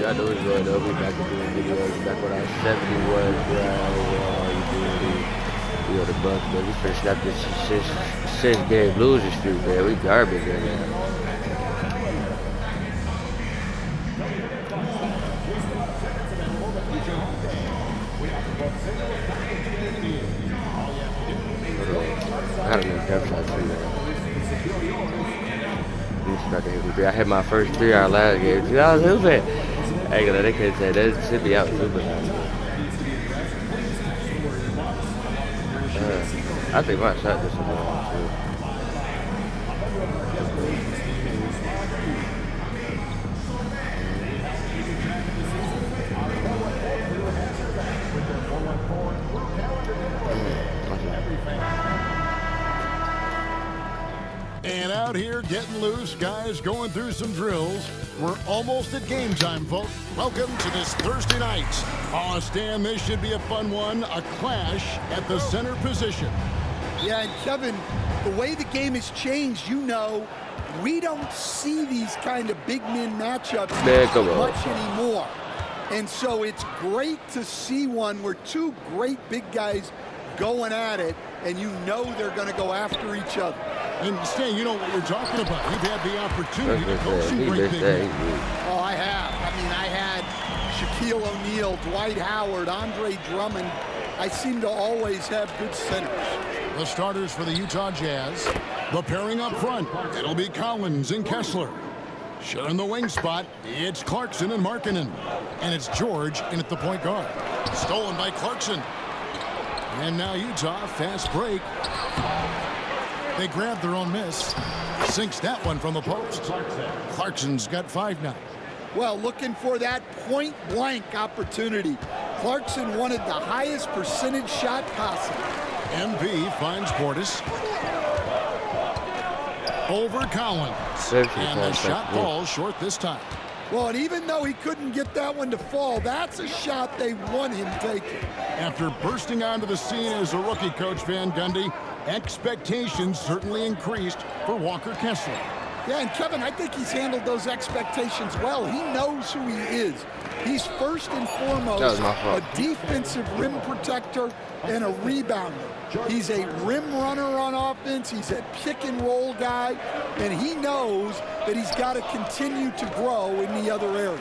I know it's going up. We back to doing videos. Back when I was 71, we on the Bucks, man. We finna snap this six-game losing streak, man. We garbage right now. I got a new jump shot too, man. I had my first 3 hour last game. I was hooping. I ain't gonna, they couldn't say that. Should be out hooping now. I think my shot just wrong too. And out here getting loose, guys going through some drills. We're almost at game time, folks. Welcome to this Thursday night. Oh, Stan, this should be a fun one. A clash at the center position. Yeah, and Kevin, the way the game has changed, you know, we don't see these kind of big men matchups much anymore. And so it's great to see one where 2 great big guys going at it, and you know they're going to go after each other. And Stan, you know what we're talking about. You've had the opportunity to coach some great big men. Oh, I have. I mean, I had Shaquille O'Neal, Dwight Howard, Andre Drummond. I seem to always have good centers. The starters for the Utah Jazz. The pairing up front, it'll be Collins and Kessler. Sharing the wing spot, it's Clarkson and Markkanen. And it's George in at the point guard. Stolen by Clarkson. And now Utah, fast break. They grab their own miss. Sinks that one from the post. Clarkson's got 5 now. Well, looking for that point-blank opportunity. Clarkson wanted the highest percentage shot possible. MP finds Portis. Over Collins. And the shot falls short this time. Well, and even though he couldn't get that one to fall, that's a shot they want him taking. After bursting onto the scene as a rookie, Coach Van Gundy, expectations certainly increased for Walker Kessler. Yeah, and Kevin, I think he's handled those expectations well. He knows who he is. He's first and foremost a defensive rim protector and a rebounder. He's a rim runner on offense. He's a pick and roll guy, and he knows that he's got to continue to grow in the other areas.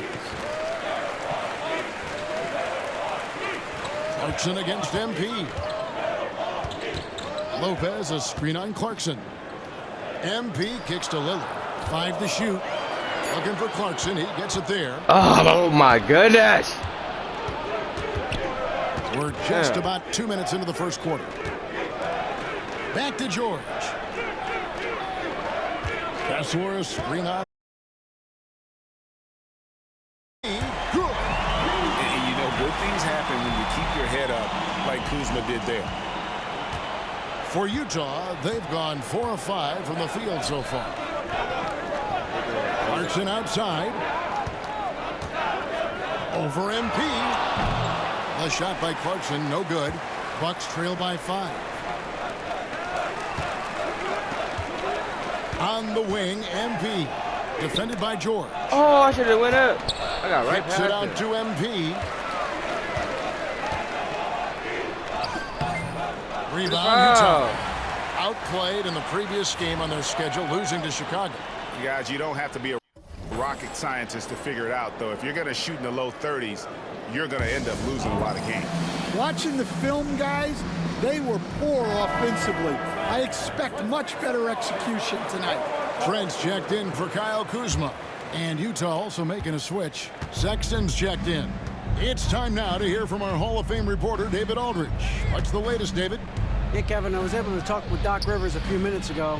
Clarkson against MP. Lopez a screen on Clarkson. MP kicks to Lillard. 5 to shoot. Looking for Clarkson. He gets it there. Oh my goodness. We're just about 2 minutes into the first quarter. Back to George. Kessler screen on. And you know, good things happen when you keep your head up like Kuzma did there. For Utah, they've gone 4 of 5 from the field so far. Clarkson outside. Over MP. The shot by Clarkson, no good. Bucks trail by 5. On the wing, MP. Defended by George. Oh, I should have went up. I got right past it. Out to MP. Rebound, Utah. Outplayed in the previous game on their schedule, losing to Chicago. You guys, you don't have to be a rocket scientist to figure it out, though. If you're going to shoot in the low 30s, you're going to end up losing a lot of games. Watching the film, guys, they were poor offensively. I expect much better execution tonight. Trent's checked in for Kyle Kuzma. And Utah also making a switch. Sexton's checked in. It's time now to hear from our Hall of Fame reporter, David Aldridge. What's the latest, David? Yeah, Kevin, I was able to talk with Doc Rivers a few minutes ago.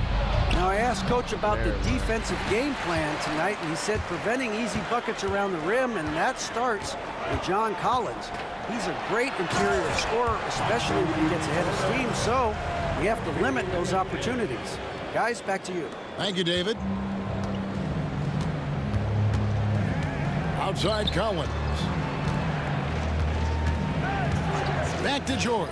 Now, I asked Coach about the defensive game plan tonight, and he said preventing easy buckets around the rim, and that starts with John Collins. He's a great interior scorer, especially when he gets ahead of steam, so we have to limit those opportunities. Guys, back to you. Thank you, David. Outside Collins. Back to George.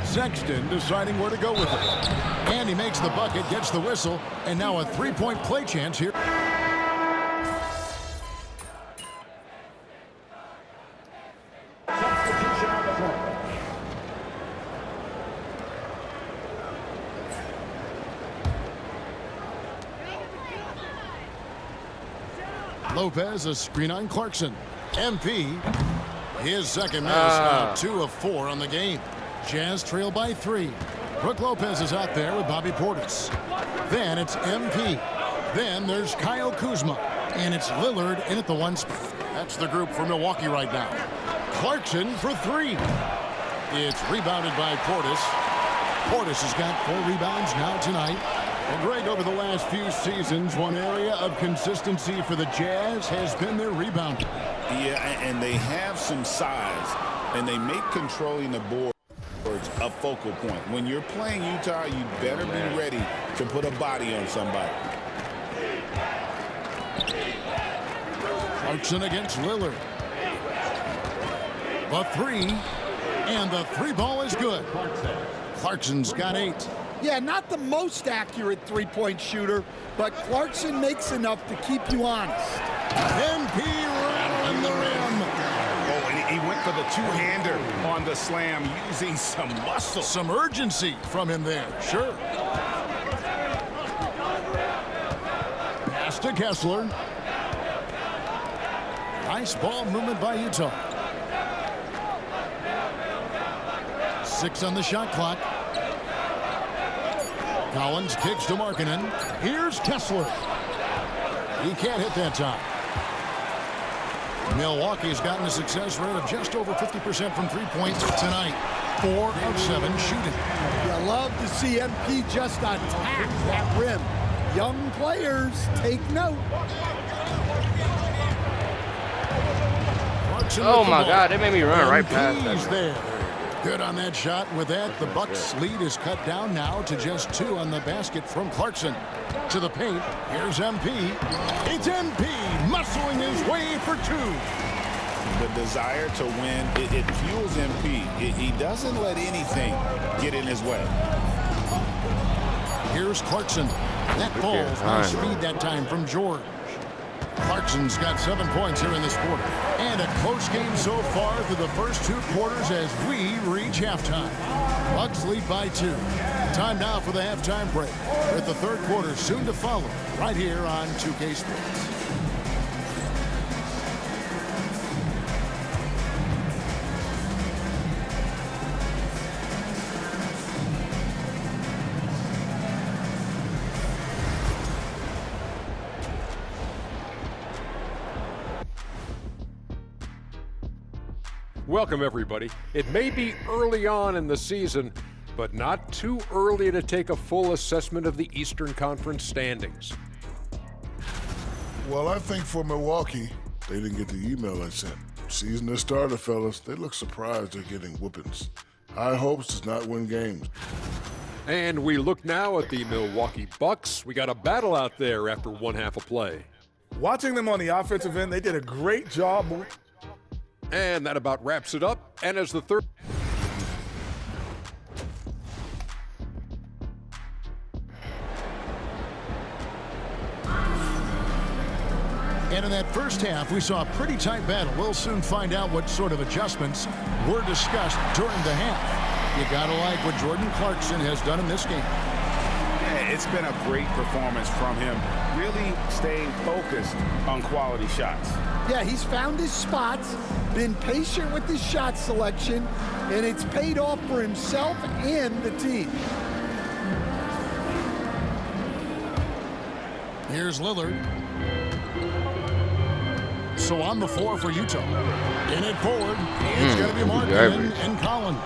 Sexton deciding where to go with it. And he makes the bucket, gets the whistle, and now a three-point play chance here. Lopez, a screen on Clarkson. MP, his second miss, now 2 of 4 on the game. Jazz trail by 3. Brook Lopez is out there with Bobby Portis. Then it's MP. Then there's Kyle Kuzma. And it's Lillard in at the 1 spot. That's the group for Milwaukee right now. Clarkson for 3. It's rebounded by Portis. Portis has got 4 rebounds now tonight. Well, Greg, over the last few seasons, one area of consistency for the Jazz has been their rebounding. Yeah, and they have some size, and they make controlling the boards a focal point. When you're playing Utah, you better be ready to put a body on somebody. Clarkson against Lillard. The 3, and the 3 ball is good. Clarkson's got 8. Yeah, not the most accurate three-point shooter, but Clarkson makes enough to keep you honest. MP rattling the rim. Oh, and he went for the two-hander on the slam, using some muscle. Some urgency from him there, sure. Pass to Kessler. Nice ball movement by Utah. 6 on the shot clock. Collins kicks to Markkanen. Here's Kessler. He can't hit that time. Milwaukee's gotten a success rate of just over 50% from 3-point tonight. 4 of 7 shooting. You love to see MP just attack that rim. Young players, take note. Oh my God, they made me run right past that. There. Good on that shot. With that, the Bucks' lead is cut down now to just 2 on the basket from Clarkson. To the paint, here's MP. It's MP muscling his way for 2. The desire to win, it fuels MP. He doesn't let anything get in his way. Here's Clarkson. That falls on speed that time from George. Clarkson's got 7 points here in this quarter. And a close game so far through the first 2 quarters as we reach halftime. Bucks lead by 2. Time now for the halftime break, with the 3rd quarter soon to follow right here on 2K Sports. Welcome, everybody. It may be early on in the season, but not too early to take a full assessment of the Eastern Conference standings. Well, I think for Milwaukee, they didn't get the email I sent. Season has started, fellas. They look surprised they're getting whoopings. High hopes does not win games. And we look now at the Milwaukee Bucks. We got a battle out there after 1 half of play. Watching them on the offensive end, they did a great job. And that about wraps it up. And as the third... And in that first half, we saw a pretty tight battle. We'll soon find out what sort of adjustments were discussed during the half. You gotta like what Jordan Clarkson has done in this game. Yeah, it's been a great performance from him, really staying focused on quality shots. Yeah, he's found his spots, been patient with his shot selection, and it's paid off for himself and the team. Here's Lillard. So on the floor for Utah. In it forward, it's going to be Markkanen and Collins.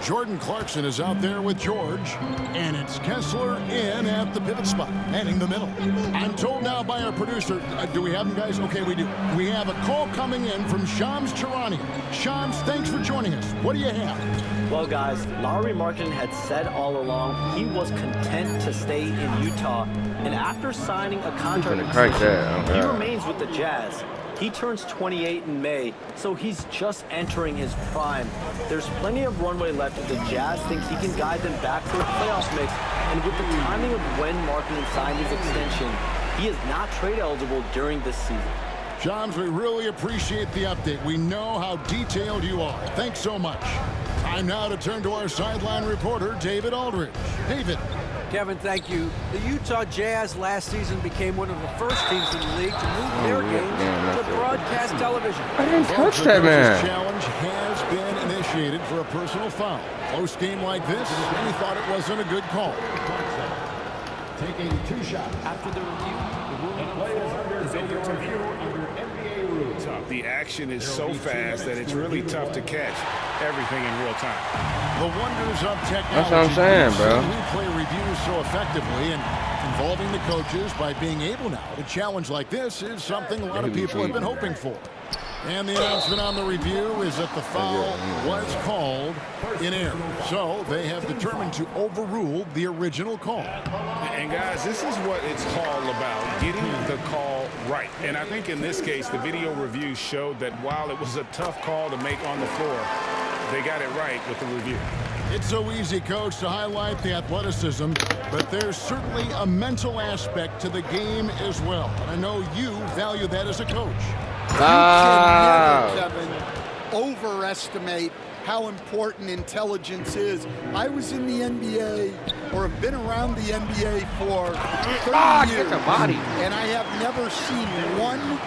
Jordan Clarkson is out there with George, and it's Kessler in at the pivot spot, heading the middle. I'm told now by our producer, do we have them, guys? Okay, we do. We have a call coming in from Shams Charania. Shams, thanks for joining us. What do you have? Well, guys, Lauri Markkanen had said all along he was content to stay in Utah, and after signing a contract he remains with the Jazz. He turns 28 in May, so he's just entering his prime. There's plenty of runway left if the Jazz think he can guide them back to a playoff mix, and with the timing of when Markkanen signed his extension, he is not trade eligible during this season. Shams, we really appreciate the update. We know how detailed you are. Thanks so much. Time now to turn to our sideline reporter, David Aldridge. David. Kevin, thank you. The Utah Jazz last season became one of the first teams in the league to move their games to broadcast television. I didn't touch that, man. The challenge has been initiated for a personal foul. Close game like this, and he thought it wasn't a good call. Taking 2 shots. After the review, the ruling on the floor is video review under NBA rules. The action is so fast that it's really tough to catch everything in real time. The wonders of technology. That's what I'm saying, bro. Replay reviews so effectively, and involving the coaches by being able now to challenge like this is something a lot of people have been hoping for. And the announcement on the review is that the foul was called in error. So they have determined to overrule the original call. And guys, this is what it's all about, getting the call right. And I think in this case, the video review showed that while it was a tough call to make on the floor, they got it right with the review. It's so easy, Coach, to highlight the athleticism, but there's certainly a mental aspect to the game as well. And I know you value that as a coach. You can never, Kevin, overestimate how important intelligence is. I was in the NBA, or have been around the NBA for 30 years, and I have never seen one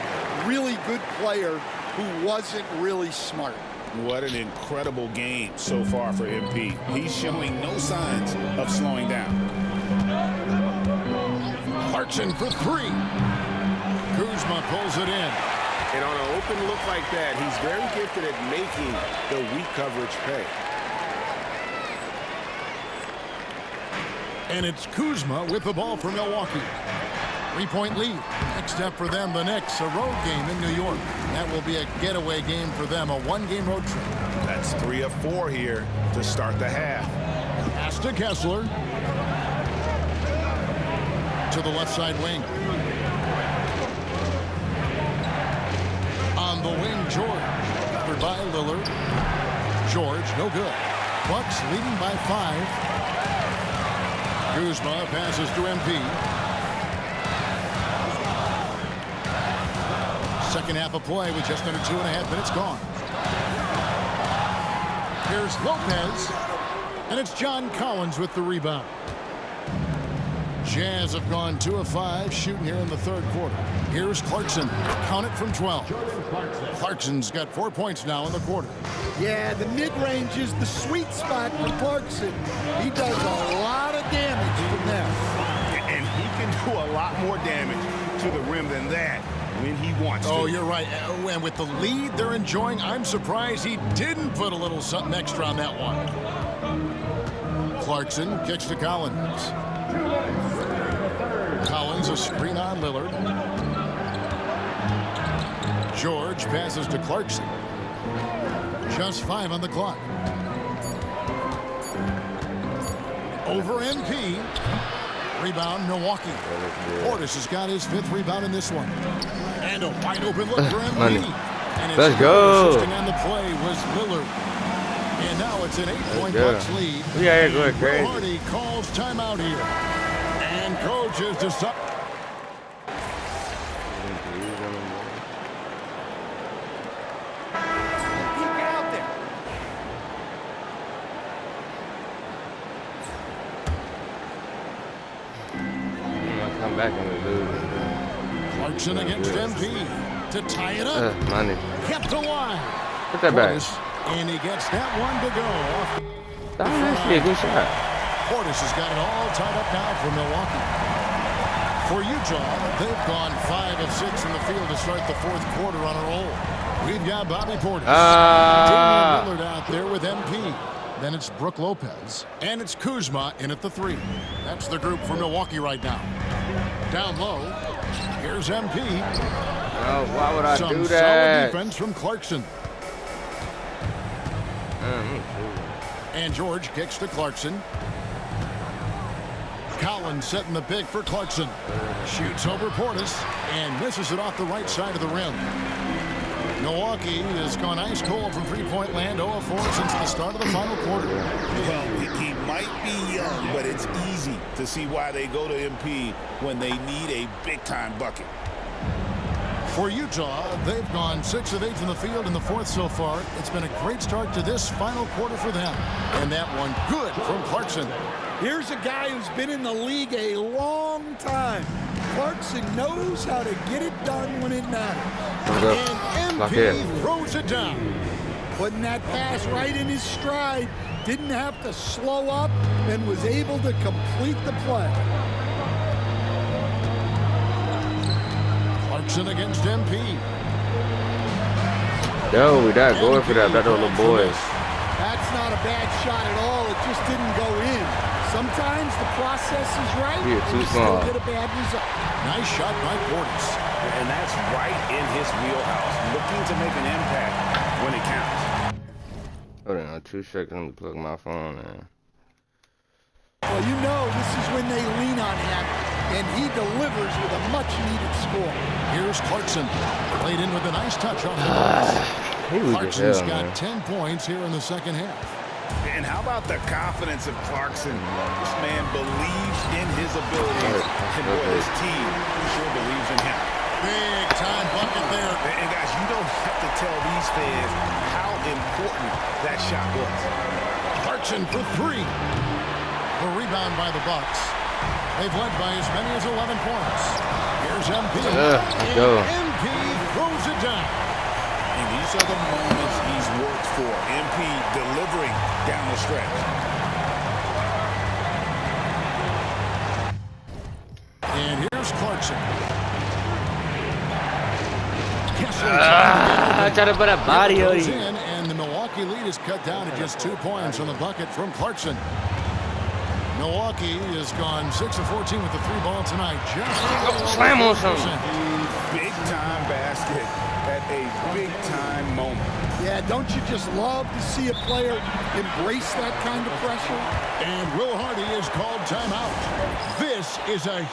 really good player who wasn't really smart. What an incredible game so far for MP. He's showing no signs of slowing down. Clarkson for 3. Kuzma pulls it in. And on an open look like that, he's very gifted at making the weak coverage pay. And it's Kuzma with the ball for Milwaukee. 3-point lead. Next step for them, the Knicks, a road game in New York. That will be a getaway game for them, a 1-game road trip. That's 3 of 4 here to start the half. Pass to Kessler. To the left side wing. On the wing, George. Covered by Lillard. George, no good. Bucks leading by 5. Kuzma passes to MP. Second half of play with just under 2.5 minutes gone. Here's Lopez. And it's John Collins with the rebound. Jazz have gone 2 of 5 shooting here in the third quarter. Here's Clarkson. Count it from 12. Clarkson's got 4 points now in the quarter. Yeah, the mid-range is the sweet spot for Clarkson. He does a lot of damage from there. And he can do a lot more damage to the rim than that when he wants to. Oh, you're right. And with the lead they're enjoying, I'm surprised he didn't put a little something extra on that one. Clarkson kicks to Collins. Collins, a screen on Lillard. George passes to Clarkson. Just 5 on the clock. Over MP. Rebound, Milwaukee. Portis has got his 5th rebound in this one. And a wide open look for MP. And Let's go. Assisting on the play was Lillard. And now it's an 8-point Bucks lead. Yeah, go ahead, crazy. Hardy calls timeout here. And coaches decide. Come back and we lose. Clarkson against MP to tie it up. Money. Kept alive. Put that back. And he gets that one to go. That's actually a good shot. Portis has got it all tied up now for Milwaukee. For Utah, they've gone 5 of 6 in the field to start the fourth quarter on a roll. We've got Bobby Portis. Damian Lillard out there with MP. Then it's Brook Lopez. And it's Kuzma in at the 3. That's the group for Milwaukee right now. Down low, here's MP. Oh, why would I do Some that? solid defense from Clarkson. And George kicks to Clarkson. Collins setting the pick for Clarkson. Shoots over Portis and misses it off the right side of the rim. Milwaukee has gone ice cold from 3-point land, 0 of 4 since the start of the final quarter. Well, he might be young, but it's easy to see why they go to MP when they need a big-time bucket. For Utah, they've gone 6 of 8 from the field in the fourth so far. It's been a great start to this final quarter for them. And that one good from Clarkson. Here's a guy who's been in the league a long time. Clarkson knows how to get it done when it matters. And MP throws it down. Putting that pass right in his stride. Didn't have to slow up and was able to complete the play. Clarkson against MP. No, we're not going for that. That little boy. That's not a bad shot at all. It just didn't go in. Sometimes the process is right. You're too small. Still get a bad result. Nice shot by Portis. And that's right in his wheelhouse. Looking to make an impact when it counts. Hold on, 2 seconds. Let me plug my phone in. Well, you know this is when they lean on him, and he delivers with a much-needed score. Here's Clarkson. Played in with a nice touch off the box. Clarkson's got 10 points here in the second half. And how about the confidence of Clarkson? This man believes in his abilities, and boy, his team sure believes in him. Big time bucket there. And guys, you don't have to tell these fans how important that shot was. Clarkson for 3. The rebound by the Bucks. They've led by as many as 11 points. Here's MP. MP throws it down. And these are the moments he's worked for. MP delivering down the stretch. And here's Clarkson. I tried to put a body on you. And the Milwaukee lead is cut down to just 2 points on the bucket from Clarkson. Milwaukee has gone 6 of 14 with the 3 ball tonight. Just slam on something. Big time basket at a big time moment. Yeah, don't you just love to see a player embrace that kind of pressure? And Will Hardy is called timeout. This is a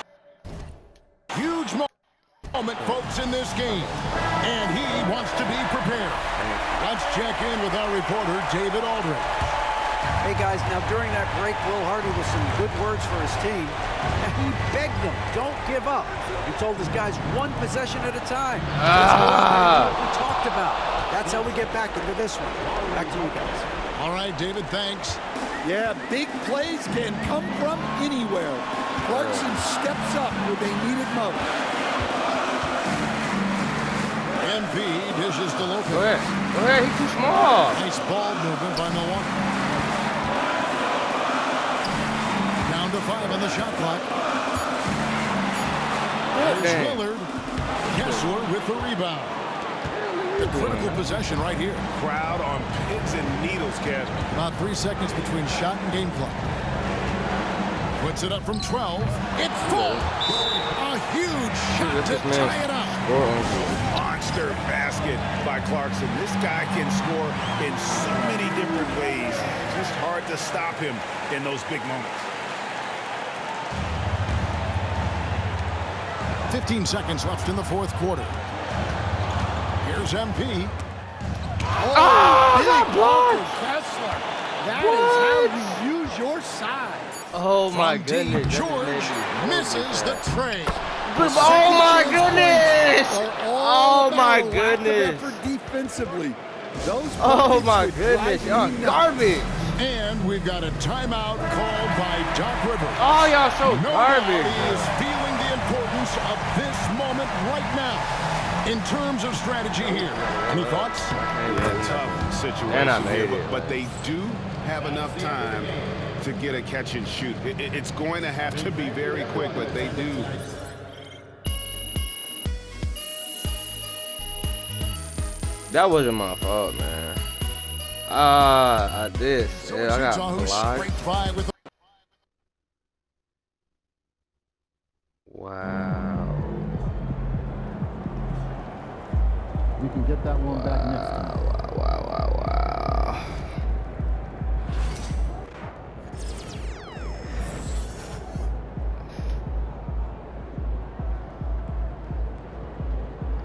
huge moment, folks, in this game. And he wants to be prepared. Let's check in with our reporter, David Aldridge. Hey guys, now during that break, Will Hardy with some good words for his team. And he begged them, don't give up. He told his guys 1 possession at a time. Let's go out there and do what we talked about. That's how we get back into this one. Back to you guys. All right, David, thanks. Yeah, big plays can come from anywhere. Clarkson steps up where they need it most. MP dishes to Lopez. Go ahead, he's too small. Nice ball movement by Milwaukee. Down to 5 on the shot clock. There's Willard. Kessler with the rebound. The critical possession right here. Crowd on pins and needles, Kev. About 3 seconds between shot and game clock. Puts it up from 12. It falls. A huge shot to tie it up. Monster basket by Clarkson. This guy can score in so many different ways. Just hard to stop him in those big moments. 15 seconds left in the 4th quarter. Here's MP. Big block, Kessler. That is how you use your size. Oh my goodness. George misses the tray. Oh my goodness. Oh my goodness. Defensively. Oh my goodness. Y'all garbage. And we've got a timeout called by Doc Rivers. Oh, y'all so garbage. Nobody is feeling the importance of this moment right now in terms of strategy here. Any thoughts? Tough situation here, but they do have enough time to get a catch and shoot. It's going to have to be very quick, but they do. That wasn't my fault, man. I did. Yeah, I got blocked. Wow. You can get that one back next time. Wow.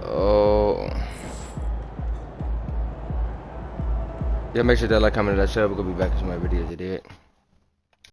Oh. Yeah, make sure that like, comment, and that sub. We're gonna be back with some more videos today.